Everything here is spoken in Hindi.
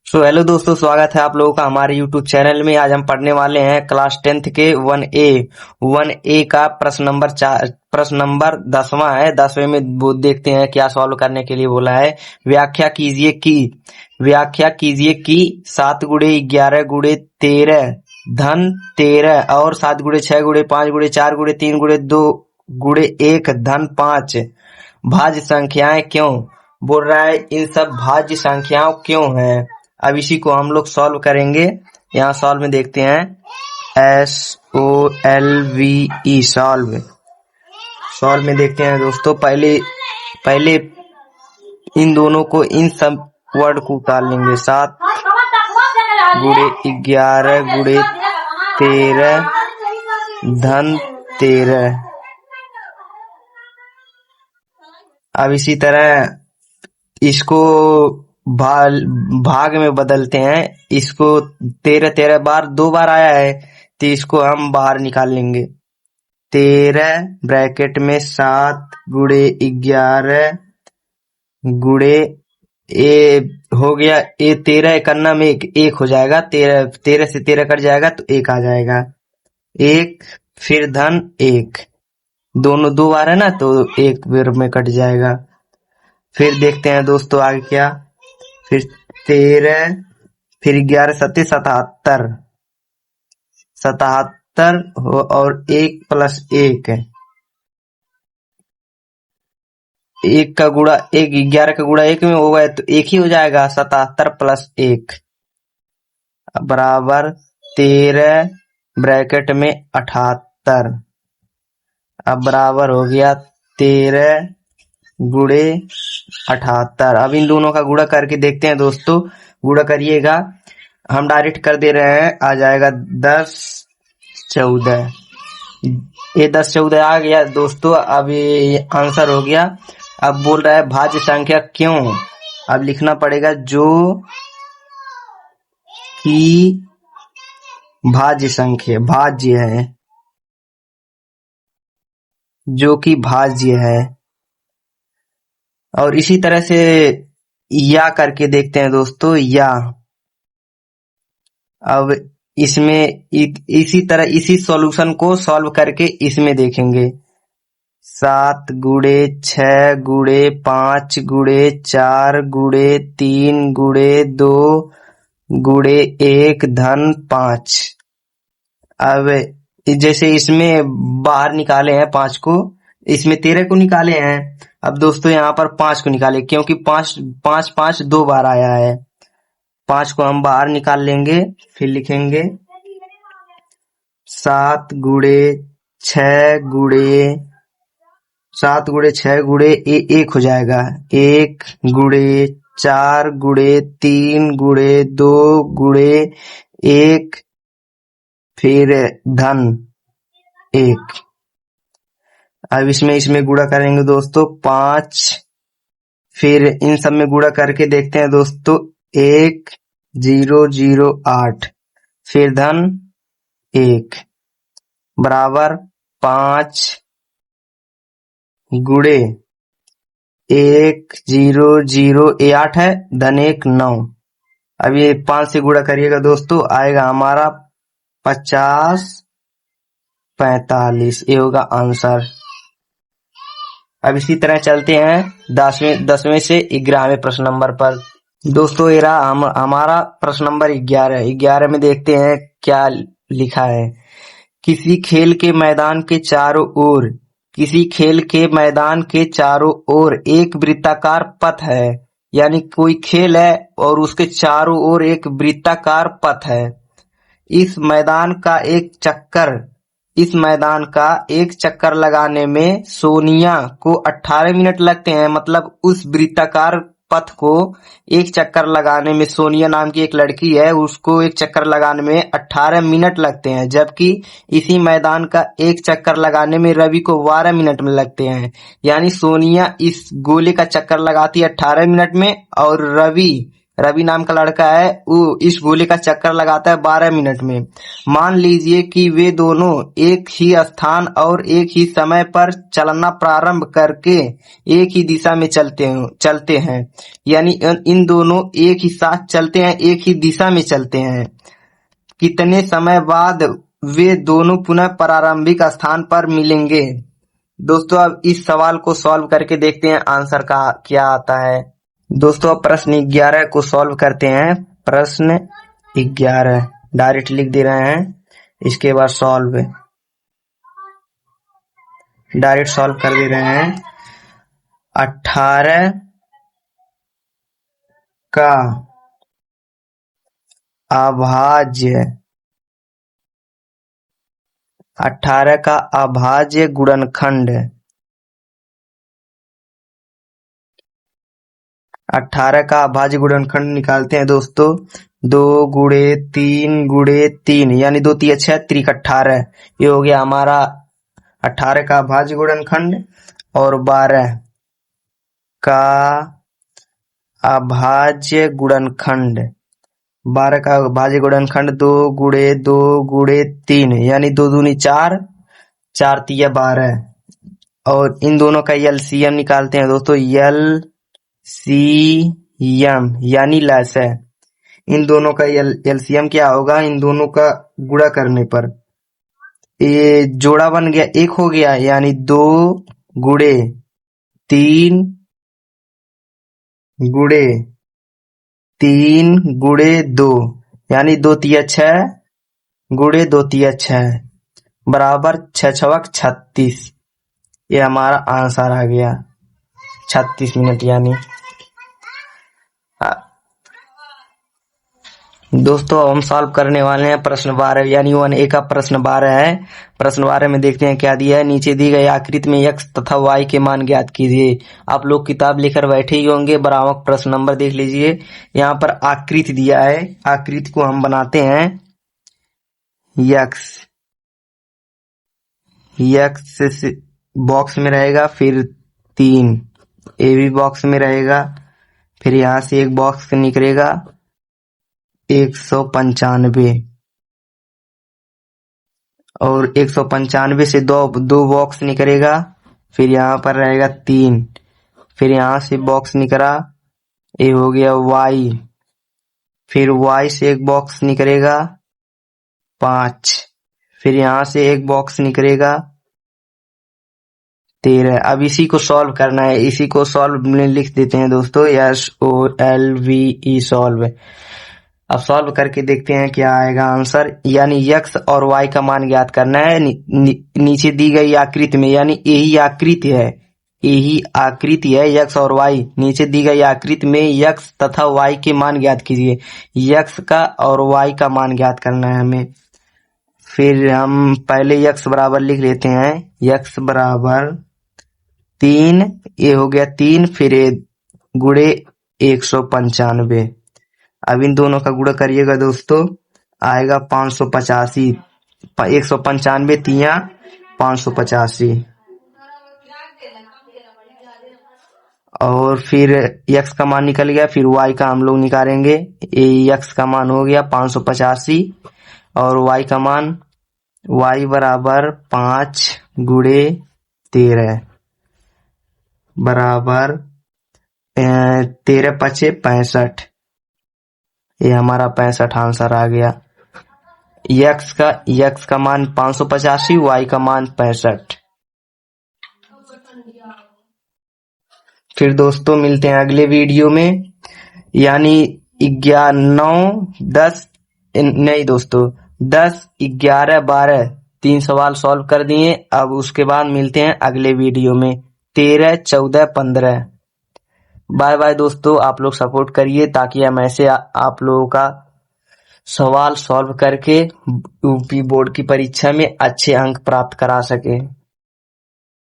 हेलो दोस्तों, स्वागत है आप लोगों का हमारे यूट्यूब चैनल में। आज हम पढ़ने वाले हैं क्लास 10th के 1A का प्रश्न नंबर 10वां है। 10वें में वो देखते हैं क्या सॉल्व करने के लिए बोला है। व्याख्या कीजिए कि 7 गुणे 11 गुणे 13 धन 13 और 7 गुणे 6 गुणे 5 गुणे 4 गुणे 3 गुणे 2 गुणे 1 धन 5 भाज्य संख्याएं क्यों। बोल रहा है इन सब भाज्य संख्याओं क्यों है। अब इसी को हम लोग सॉल्व करेंगे। यहाँ सॉल्व में देखते हैं SOLVE सॉल्व में देखते हैं दोस्तों। पहले इन दोनों को इन सब वर्ड को उतार लेंगे। 7 गुणे 11 गुणे 13 धन 13। अब इसी तरह इसको भाग में बदलते हैं। इसको 13 बार 2 बार आया है तो इसको हम बाहर निकाल लेंगे। 13 ब्रैकेट में 7 गुणे 11 गुणे ए हो गया। ए 13 करना में एक हो जाएगा। 13 से 13 कट जाएगा तो 1 आ जाएगा। 1 फिर धन 1, दोनों 2 बार है ना तो 1 बार में कट जाएगा। फिर देखते हैं दोस्तों आगे क्या। फिर 13 फिर 11 सत्ते 77 और 1 प्लस 1 का गुणा 1 11 का गुणा 1 में होगा तो 1 ही हो जाएगा। 77 प्लस 1 बराबर 13 ब्रैकेट में 78। अब बराबर हो गया 13 गुणे 78। अब इन दोनों का गुणा करके देखते हैं दोस्तों। गुणा करिएगा, हम डायरेक्ट कर दे रहे हैं। आ जाएगा 10 14। ये 10 14 आ गया दोस्तों। अब ये आंसर हो गया। अब बोल रहा है भाज्य संख्या क्यों। अब लिखना पड़ेगा जो कि भाज्य है, जो कि भाज्य है। और इसी तरह से या करके देखते हैं दोस्तों। या अब इसमें इसी तरह इसी सॉल्यूशन को सॉल्व करके इसमें देखेंगे। 7 गुणे 6 गुणे 5 गुणे 4 गुणे 3 गुणे 2 गुणे 1 धन 5। अब जैसे इसमें बाहर निकाले हैं 5 को, इसमें 13 को निकाले हैं। अब दोस्तों यहाँ पर 5 को निकाले क्योंकि 5 2 बार आया है। 5 को हम बाहर निकाल लेंगे। फिर लिखेंगे 7 गुणे 6 गुणे 1 हो जाएगा। 1 गुणे 4 गुणे 3 गुणे 2 गुणे 1 फिर धन 1। अब इसमें गुणा करेंगे दोस्तों 5। फिर इन सब में गुणा करके देखते हैं दोस्तों। 1 0 0 8 फिर धन 1 बराबर 5 गुणे 1 0 0 ये 8 है धन 1 9। अब ये 5 से गुणा करिएगा दोस्तों, आएगा हमारा 50 45। ये होगा आंसर। अब इसी तरह चलते हैं 10वें से 11वें प्रश्न नंबर पर। दोस्तों ये रहा हमारा प्रश्न नंबर 11 में देखते हैं क्या लिखा है। किसी खेल के मैदान के चारों ओर एक वृत्ताकार पथ है। यानी कोई खेल है और उसके चारों ओर एक वृत्ताकार पथ है। इस मैदान का एक चक्कर लगाने में सोनिया को 18 मिनट लगते हैं। मतलब उस वृत्ताकार पथ को एक चक्कर लगाने में सोनिया नाम की एक लड़की है, उसको एक चक्कर लगाने में 18 मिनट लगते हैं। जबकि इसी मैदान का एक चक्कर लगाने में रवि को 12 मिनट में लगते हैं। यानी सोनिया इस गोले का चक्कर लगाती है 18 मिनट में और रवि रवि नाम का लड़का है, वो इस गोले का चक्कर लगाता है 12 मिनट में। मान लीजिए कि वे दोनों एक ही स्थान और एक ही समय पर चलना प्रारंभ करके एक ही दिशा में चलते हैं। यानी इन दोनों एक ही साथ चलते हैं, एक ही दिशा में चलते हैं। कितने समय बाद वे दोनों पुनः प्रारंभिक स्थान पर मिलेंगे? दोस्तों अब इस सवाल को सॉल्व करके देखते हैं आंसर का क्या आता है। दोस्तों अब प्रश्न 11 को सॉल्व करते हैं। प्रश्न 11 डायरेक्ट लिख दे रहे हैं, इसके बाद सॉल्व डायरेक्ट सॉल्व कर दे रहे हैं। 18 का अभाज्य 18 का अभाज्य गुणनखंड 18 का अभाज्य गुणनखंड निकालते हैं दोस्तों। 2 गुणे 3 गुणे 3 यानी 2 3 6 त्रिक 18, ये हो गया हमारा 18 का अभाज्य गुणनखंड। और 12 का अभाज्य गुणनखंड 12 का अभाज्य गुणनखंड 2 गुणे 2 गुणे 3 यानी 2 दूनी 4 4 तिया 12। और इन दोनों का एलसीएम निकालते हैं दोस्तों। एलसीएम यानी लसाअ, इन दोनों का एलसीएम क्या होगा? इन दोनों का गुणा करने पर ये जोड़ा बन गया 1 हो गया, यानी 2 गुणे 3 गुणे 3 गुणे 2 यानी 2 तिया 6 गुणे 2 तिया 6 बराबर 6 छवक 36। ये हमारा आंसर आ गया 36 मिनट। यानी दोस्तों हम सॉल्व करने वाले हैं प्रश्न 12 यानी 1A का प्रश्न 12 है। प्रश्न 12 में देखते हैं क्या दिया है। नीचे दी गई आकृति में x तथा y के मान ज्ञात कीजिए। आप लोग किताब लेकर बैठे ही होंगे, बराबर प्रश्न नंबर देख लीजिए। यहाँ पर आकृति दिया है, आकृति को हम बनाते हैं। x बॉक्स में रहेगा, फिर 3 ए भी बॉक्स में रहेगा, फिर यहाँ से एक बॉक्स निकलेगा 195 और 195 से दो बॉक्स निकलेगा, फिर यहाँ पर रहेगा 3, फिर यहाँ से बॉक्स निकला, ये हो गया y, फिर y से एक बॉक्स निकलेगा 5, फिर यहाँ से एक बॉक्स निकलेगा 13। अब इसी को सॉल्व करना है, इसी को सॉल्व में लिख देते हैं दोस्तों, SOLVE सॉल्व। अब सॉल्व करके देखते हैं क्या आएगा आंसर। यानी x और y का मान ज्ञात करना है। नीचे दी गई आकृति में, यानी यही आकृति है x और y। नीचे दी गई आकृति में x तथा y के मान ज्ञात कीजिए। x का और y का मान ज्ञात करना है हमें। फिर हम पहले x बराबर लिख लेते हैं, x बराबर 3, ये हो गया 3, फिर गुणे 195। अब इन दोनों का गुणा करिएगा दोस्तों, आएगा 585। 195 तिया 585। और फिर x का मान निकल गया, फिर y का हम लोग निकालेंगे। x का मान हो गया 585 और y का मान y बराबर 5 गुणे 13 बराबर 13 पचे 65। ये हमारा 65 आंसर आ गया। x का मान 585, y का मान 65। फिर दोस्तों मिलते हैं अगले वीडियो में, यानी 10, 11, 12 3 सवाल सॉल्व कर दिए। अब उसके बाद मिलते हैं अगले वीडियो में 13, 14, 15। बाय बाय दोस्तों, आप लोग सपोर्ट करिए ताकि हम ऐसे आप लोगों का सवाल सॉल्व करके यूपी बोर्ड की परीक्षा में अच्छे अंक प्राप्त करा सके।